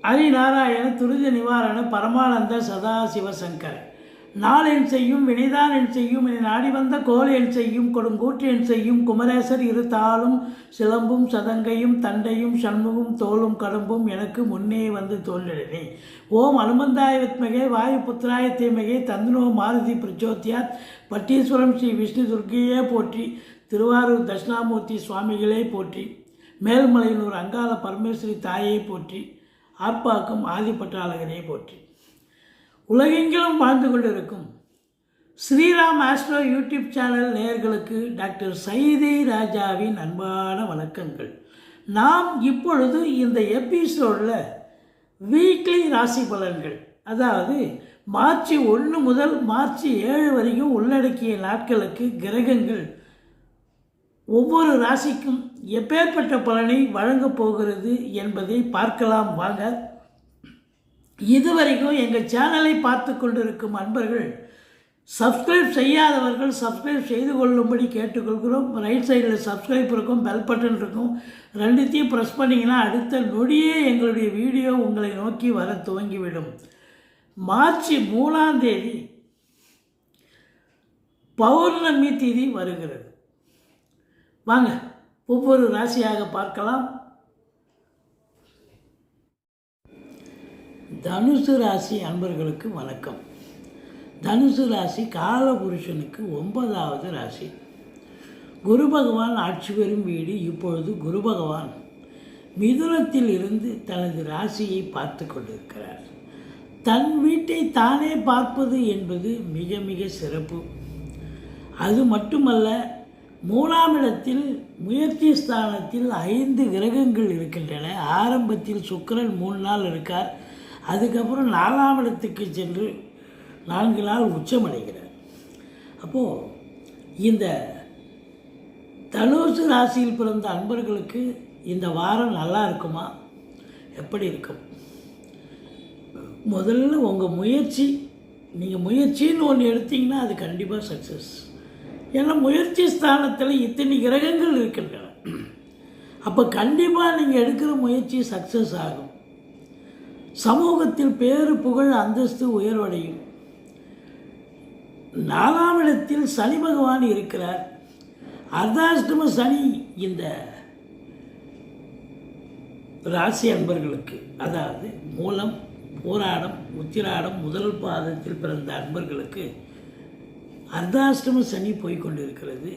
ஹரிநாராயண துரித நிவாரண பரமானந்த சதாசிவசங்கர நாள் என் செய்யும் வினைதான் என் செய்யும் என நாடி வந்த கோல் என் செய்யும் கொடுங்கூற்று என் செய்யும் குமரேசர் இரு தாளும் சிலம்பும் சதங்கையும் தண்டையும் சண்முகும் தோளும் கடம்பும் எனக்கு முன்னே வந்து தோன்றினே. ஓம் அனுமந்தாய வித்மகே வாயு புத்திராய தீமகே தந்துனோ மாருதி பிரச்சோத்தியாத் பட்டீஸ்வரம் ஸ்ரீ விஷ்ணு துர்க்கையே போற்றி. திருவாரூர் தட்சிணாமூர்த்தி சுவாமிகளே போற்றி. மேல்மலையனூர் அங்காள பரமேஸ்வரி தாயை போற்றி. ஆர்ப்பாக்கும் ஆதிப்பட்டாளகனே போற்றி. உலகெங்கிலும் வாழ்ந்து கொண்டிருக்கும் ஸ்ரீராம் ஆஸ்ட்ரோ யூடியூப் சேனல் நேயர்களுக்கு டாக்டர் சைதை ராஜாவின் அன்பான வணக்கங்கள். நாம் இப்பொழுது இந்த எபிசோடில் வீக்லி ராசி பலன்கள், அதாவது மார்ச் 1 முதல் மார்ச் 7 வரைக்கும் உள்ளடக்கிய நாட்களுக்கு கிரகங்கள் ஒவ்வொரு ராசிக்கும் எப்பேற்பட்ட பலனை வழங்கப் போகிறது என்பதை பார்க்கலாம் வாங்க. இதுவரைக்கும் எங்கள் சேனலை பார்த்து கொண்டிருக்கும் அன்பர்கள் சப்ஸ்கிரைப் செய்யாதவர்கள் சப்ஸ்கிரைப் செய்து கொள்ளும்படி கேட்டுக்கொள்கிறோம். ரைட் சைடில் சப்ஸ்கிரைப் இருக்கும், பெல் பட்டன் இருக்கும், ரெண்டுத்தையும் ப்ரெஸ் பண்ணிங்கன்னா அடுத்த நொடியே எங்களுடைய வீடியோ உங்களை நோக்கி வர துவங்கிவிடும். மார்ச் 3ஆம் தேதி பௌர்ணமி திதி வருகிறது. வாங்க ஒவ்வொரு ராசியாக பார்க்கலாம். தனுசு ராசி அன்பர்களுக்கு வணக்கம். தனுசு ராசி காலபுருஷனுக்கு 9வது ராசி. குரு பகவான் ஆட்சி பெறும் வீடு. இப்பொழுது குரு பகவான் மிதுனத்தில் இருந்து தனது ராசியை பார்த்து கொண்டிருக்கிறார். தன் வீட்டை தானே பார்ப்பது என்பது மிக மிக சிறப்பு. அது மட்டுமல்ல, 3ஆம் இடத்தில் முயற்சி ஸ்தானத்தில் 5 கிரகங்கள் இருக்கின்றன. ஆரம்பத்தில் சுக்கிரன் 3 நாள் இருக்கார். அதுக்கப்புறம் 4ஆம் இடத்துக்கு சென்று 4 நாள் உச்சமடைகிறார். அப்போது இந்த தனுசு ராசியில் பிறந்த அன்பர்களுக்கு இந்த வாரம் நல்லா இருக்குமா? எப்படி இருக்கும்? முதல்ல உங்கள் முயற்சி, நீங்கள் முயற்சின்னு ஒன்று எடுத்தீங்கன்னா அது கண்டிப்பாக சக்ஸஸ். ஏன்னா முயற்சி ஸ்தானத்தில் இத்தனை கிரகங்கள் இருக்கின்றன. அப்போ கண்டிப்பாக நீங்கள் எடுக்கிற முயற்சி சக்ஸஸ் ஆகும். சமூகத்தில் பேரு புகழ் அந்தஸ்து உயர்வடையும். 4ஆம் இடத்தில் சனி பகவான் இருக்கிறார். அர்த்தாஷ்டம சனி இந்த ராசி அன்பர்களுக்கு, அதாவது மூலம், பூராடம், உத்திராடம் முதல் பாதத்தில் பிறந்த அன்பர்களுக்கு அர்த்தாஷ்டம சனி போய்கொண்டிருக்கிறது.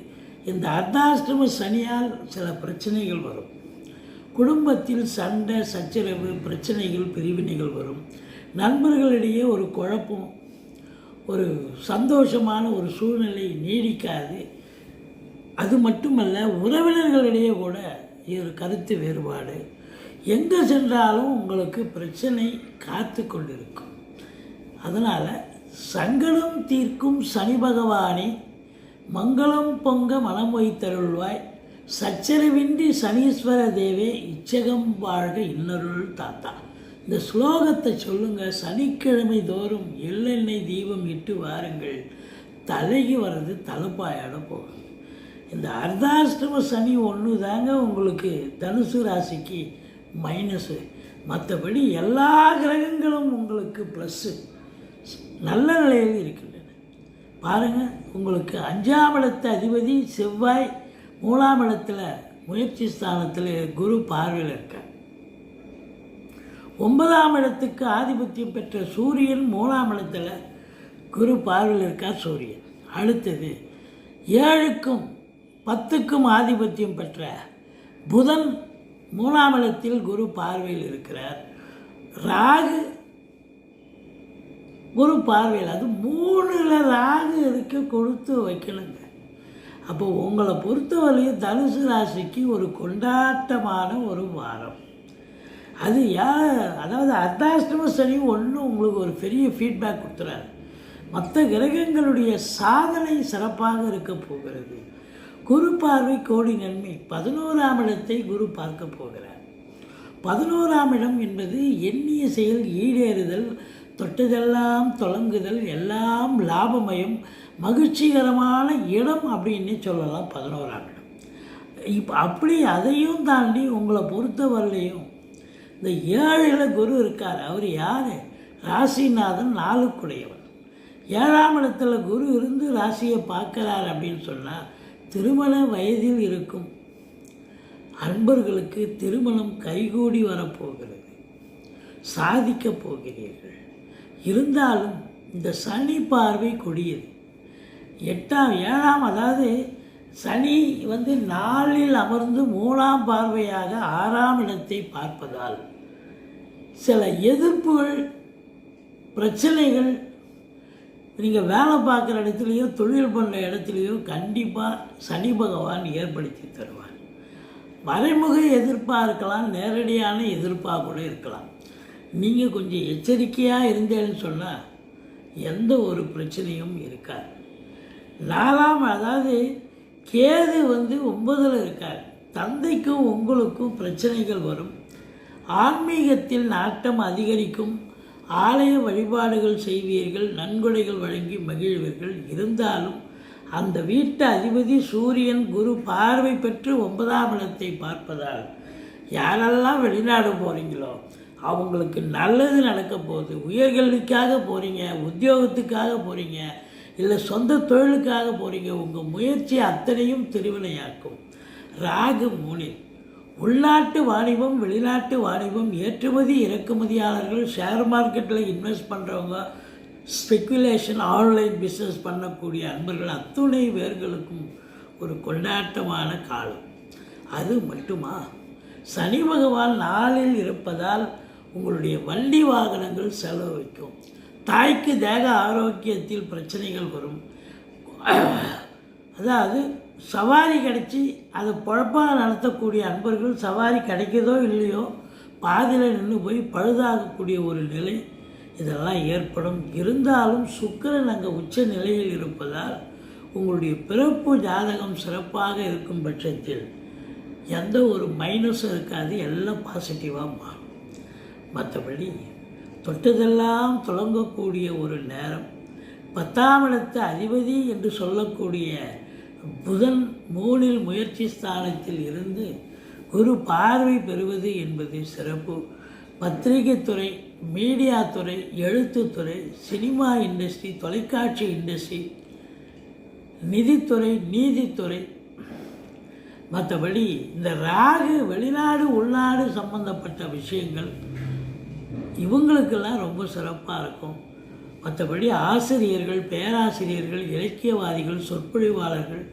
இந்த அர்த்தாஷ்டம சனியால் சில பிரச்சனைகள் வரும். குடும்பத்தில் சண்டை சச்சரவு, பிரச்சனைகள், பிரிவினைகள் வரும். நண்பர்களிடையே ஒரு குழப்பம், ஒரு சந்தோஷமான ஒரு சூழ்நிலை நீடிக்காது. அது மட்டுமல்ல, உறவினர்களிடையே கூட ஒரு கருத்து வேறுபாடு. எங்கே சென்றாலும் உங்களுக்கு பிரச்சனை காத்து கொண்டிருக்கும். அதனால் சங்கடம் தீர்க்கும் சனி பகவானே மங்களம் பொங்க மனம் வைத்தருள்வாய். சச்சரவின்றி சனீஸ்வர தேவே இச்சகம் வாழ்க இன்னருள் தாத்தா. இந்த ஸ்லோகத்தை சொல்லுங்கள். சனிக்கிழமை தோறும் எள்ளெண்ணெய் தீபம் இட்டு வாருங்கள். தலைக்கு வர்றது தலைப்பாயோட போகும். இந்த அர்த்தாஷ்டம சனி ஒன்று தாங்க உங்களுக்கு தனுசு ராசிக்கு மைனஸு. மற்றபடி எல்லா கிரகங்களும் உங்களுக்கு ப்ளஸ்ஸு, நல்ல நிலையில் இருக்கின்றன. பாருங்கள், உங்களுக்கு 5ஆம் இடத்து அதிபதி செவ்வாய் 3ஆம் இடத்துல முயற்சி ஸ்தானத்தில் குரு பார்வையில் இருக்கார். 9ஆம் இடத்துக்கு ஆதிபத்தியம் பெற்ற சூரியன் 3ஆம் இடத்துல குரு பார்வையில் இருக்கார். சூரியன் அடுத்தது 7க்கும் 10க்கும் ஆதிபத்தியம் பெற்ற புதன் 3ஆம் இடத்தில் குரு பார்வையில் இருக்கிறார். ராகு குரு பார்வையில், அது 3ல் ராகு இருக்க கொடுத்து வைக்கணுங்க. அப்போ உங்களை பொறுத்தவரையும் தனுசு ராசிக்கு ஒரு கொண்டாட்டமான ஒரு வாரம். அது அதாவது அர்த்தாஷ்டம சனி ஒன்றும் உங்களுக்கு ஒரு பெரிய ஃபீட்பேக் கொடுத்துறாரு. மற்ற கிரகங்களுடைய சாதனை சிறப்பாக இருக்க போகிறது. குரு பார்வை கோடி நன்மை. 11ஆம் இடத்தை குரு பார்க்க போகிறார். 11ஆம் இடம் என்பது எண்ணிய செயல் ஈடேறுதல், தொட்டதெல்லாம் தொடங்குதல், எல்லாம் லாபமயம், மகிழ்ச்சிகரமான இடம் அப்படின்னு சொல்லலாம் 11ஆம் இடம். இப்போ அப்படி அதையும் தாண்டி உங்களை பொறுத்தவரையிலையும் இந்த 7ல் குரு இருக்கார். அவர் யார்? ராசிநாதன் 4க்குடையவர். 7ஆம் இடத்துல குரு இருந்து ராசியை பார்க்குறார் அப்படின்னு சொன்னால் திருமண வயதில் இருக்கும் அன்பர்களுக்கு திருமணம் கைகூடி வரப்போகிறது, சாதிக்கப் போகிறீர்கள். இருந்தாலும் இந்த சனி பார்வை கொடியது. 7ஆம் அதாவது சனி 4ல் அமர்ந்து 3ஆம் பார்வையாக 6ஆம் இடத்தை பார்ப்பதால் சில எதிர்ப்புகள், பிரச்சனைகள் நீங்கள் வேலை பார்க்குற இடத்துலையோ தொழில் பண்ணுற இடத்துலையோ கண்டிப்பாக சனி பகவான் ஏற்படுத்தி தருவார். மறைமுக எதிர்ப்பாக இருக்கலாம், நேரடியான எதிர்ப்பாக கூட இருக்கலாம். நீங்கள் கொஞ்சம் எச்சரிக்கையாக இருந்தேன்னு சொன்னால் எந்த ஒரு பிரச்சனையும் இருக்காது. 4ஆம் அதாவது கேது 9ல் இருக்கார். தந்தைக்கும் உங்களுக்கும் பிரச்சனைகள் வரும். ஆன்மீகத்தில் நாட்டம் அதிகரிக்கும். ஆலய வழிபாடுகள் செய்வீர்கள், நன்கொடைகள் வழங்கி மகிழ்வீர்கள். இருந்தாலும் அந்த வீட்டு அதிபதி சூரியன் குரு பார்வை பெற்று 9ஆம் இடத்தை பார்ப்பதால் யாரெல்லாம் வெளிநாடு போகிறீங்களோ அவங்களுக்கு நல்லது நடக்க போகுது. உயர்கல்விக்காக போகிறீங்க, உத்தியோகத்துக்காக போகிறீங்க, இல்லை சொந்த தொழிலுக்காக போகிறீங்க, உங்கள் முயற்சி அத்தனையும் திருவினையாக்கும். ராகு 3ல் உள்நாட்டு வாணிபம், வெளிநாட்டு வாணிபம், ஏற்றுமதி இறக்குமதியாளர்கள், ஷேர் மார்க்கெட்டில் இன்வெஸ்ட் பண்ணுறவங்க, ஸ்பெக்குலேஷன், ஆன்லைன் பிஸ்னஸ் பண்ணக்கூடிய அன்பர்கள் அத்துணை பேர்களுக்கும் ஒரு கொண்டாட்டமான காலம். அது மட்டுமா, சனி பகவான் 4ல் இருப்பதால் உங்களுடைய வண்டி வாகனங்கள் செலவு வைக்கும். தாய்க்கு தேக ஆரோக்கியத்தில் பிரச்சனைகள் வரும். அதாவது சவாரி கிடைச்சி அதை பொழப்பாக நடத்தக்கூடிய அன்பர்கள் சவாரி கிடைக்கிறதோ இல்லையோ பாதியில் நின்று போய் பழுதாகக்கூடிய ஒரு நிலை இதெல்லாம் ஏற்படும். இருந்தாலும் சுக்கிரன் அங்கே உச்ச நிலையில் இருப்பதால் உங்களுடைய பிறப்பு ஜாதகம் சிறப்பாக இருக்கும் பட்சத்தில் எந்த ஒரு மைனஸும் இருக்காது, எல்லாம் பாசிட்டிவாக மாறும். மற்றபடி தொட்டதெல்லாம் தொடங்கக்கூடிய ஒரு நேரம். 10ஆம் இடத்து அதிபதி என்று சொல்லக்கூடிய புதன் 3ல் முயற்சி ஸ்தானத்தில் இருந்து குரு பார்வை பெறுவது என்பது சிறப்பு. பத்திரிகை துறை, மீடியா துறை, எழுத்துத்துறை, சினிமா இண்டஸ்ட்ரி, தொலைக்காட்சி இண்டஸ்ட்ரி, நிதித்துறை, நீதித்துறை, மற்றபடி இந்த ராகு வெளிநாடு உள்நாடு சம்பந்தப்பட்ட விஷயங்கள் இவங்களுக்கெல்லாம் ரொம்ப சிறப்பாக இருக்கும். மற்றபடி ஆசிரியர்கள், பேராசிரியர்கள், இலக்கியவாதிகள், சொற்பொழிவாளர்கள்,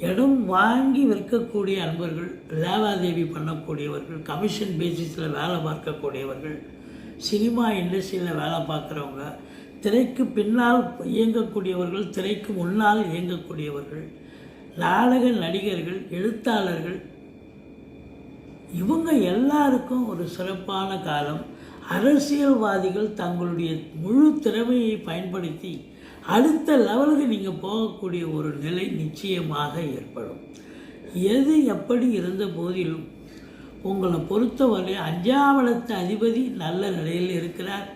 இடம் வாங்கி விற்கக்கூடிய அன்பர்கள், லேவாதேவி பண்ணக்கூடியவர்கள், கமிஷன் பேசிஸில் வேலை பார்க்கக்கூடியவர்கள், சினிமா இண்டஸ்ட்ரியில் வேலை பார்க்குறவங்க, திரைக்கு பின்னால் இயங்கக்கூடியவர்கள், திரைக்கு முன்னால் இயங்கக்கூடியவர்கள், நாடக நடிகர்கள், எழுத்தாளர்கள், இவங்க எல்லாருக்கும் ஒரு சிறப்பான காலம். அரசியல்வாதிகள் தங்களுடைய முழு திறமையை பயன்படுத்தி அடுத்த லெவலுக்கு நீங்கள் போகக்கூடிய ஒரு நிலை நிச்சயமாக ஏற்படும். எது எப்படி இருந்த போதிலும் உங்களை பொறுத்தவரை 5ஆம் இடத்து அதிபதி நல்ல நிலையில் இருக்கிறார்,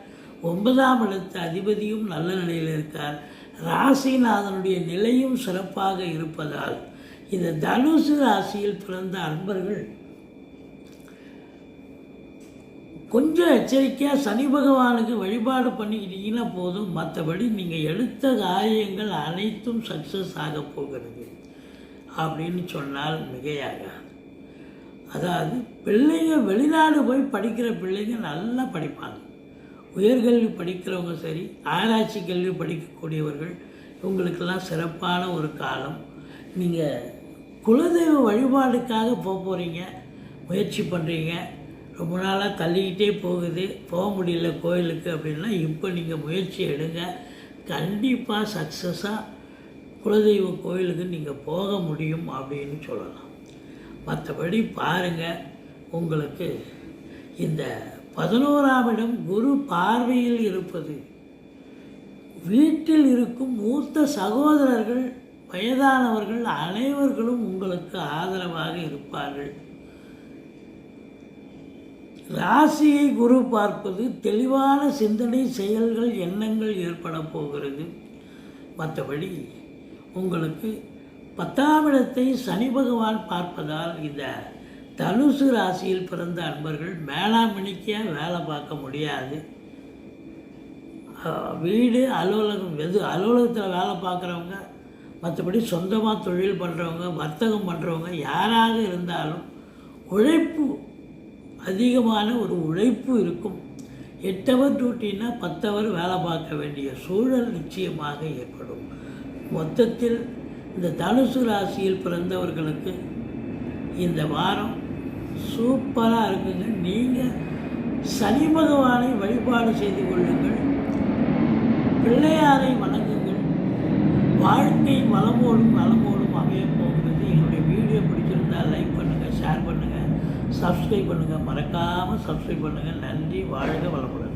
9ஆம் இடத்து அதிபதியும் நல்ல நிலையில் இருக்கார், ராசிநாதனுடைய நிலையும் சிறப்பாக இருப்பதால் இந்த தனுசு ராசியில் பிறந்த அன்பர்கள் கொஞ்சம் எச்சரிக்கையாக சனி பகவானுக்கு வழிபாடு பண்ணிக்கிட்டீங்கன்னா போதும். மற்றபடி நீங்கள் எடுத்த காரியங்கள் அனைத்தும் சக்ஸஸ் ஆக போகிறது அப்படின்னு சொன்னால் மிகையாக. அதாவது பிள்ளைங்க வெளிநாடு போய் படிக்கிற பிள்ளைங்க நல்லா படிப்பாங்க. உயர்கல்வி படிக்கிறவங்க சரி, ஆராய்ச்சி கல்வி படிக்கக்கூடியவர்கள், இவங்களுக்கெல்லாம் சிறப்பான ஒரு காலம். நீங்கள் குலதெய்வ வழிபாடுக்காக போகிறீங்க, முயற்சி பண்ணுறீங்க, ரொம்ப நாளாக தள்ளிக்கிட்டே போகுது, போக முடியல கோயிலுக்கு அப்படின்னா இப்போ நீங்கள் முயற்சி எடுங்க. கண்டிப்பாக சக்ஸஸாக குலதெய்வ கோயிலுக்கு நீங்கள் போக முடியும் அப்படின்னு சொல்லலாம். மற்றபடி பாருங்கள், உங்களுக்கு இந்த 11ஆம் இடம் குரு பார்வையில் இருப்பது வீட்டில் இருக்கும் மூத்த சகோதரர்கள், வயதானவர்கள் அனைவர்களும் உங்களுக்கு ஆதரவாக இருப்பார்கள். ராசியை குரு பார்ப்பது தெளிவான சிந்தனை, செயல்கள், எண்ணங்கள் ஏற்பட போகிறது. மற்றபடி உங்களுக்கு 10ஆம் இடத்தை சனி பகவான் பார்ப்பதால் இந்த தனுசு ராசியில் பிறந்த அன்பர்கள் மேலாமணிக்கே வேலை பார்க்க முடியாது. வீடு, அலுவலகம், அலுவலகத்தில் வேலை பார்க்குறவங்க, மற்றபடி சொந்தமாக தொழில் பண்ணுறவங்க, வர்த்தகம் பண்ணுறவங்க யாராக இருந்தாலும் உழைப்பு, அதிகமான ஒரு உழைப்பு இருக்கும். 8 ஹவர் டியூட்டின்னா 10 ஹவர் வேலை பார்க்க வேண்டிய சூழல் நிச்சயமாக ஏற்படும். மொத்தத்தில் இந்த தனுசு ராசியில் பிறந்தவர்களுக்கு இந்த வாரம் சூப்பராக இருக்குங்க. நீங்கள் சனி பகவானை வழிபாடு செய்து கொள்ளுங்கள், பிள்ளையாரை வணங்குங்கள். வாழ்க்கை வளமோடும் நலமோடும் அமைய போகிறது. என்னுடைய வீடியோ பிடிச்சிருந்தால் லைக் பண்ணுங்கள், ஷேர் பண்ணுங்கள், சப்ஸ்கிரைப் பண்ணுங்கள். மறக்காமல் சப்ஸ்கிரைப் பண்ணுங்கள். நன்றி. வாழ்க வளமுடன்.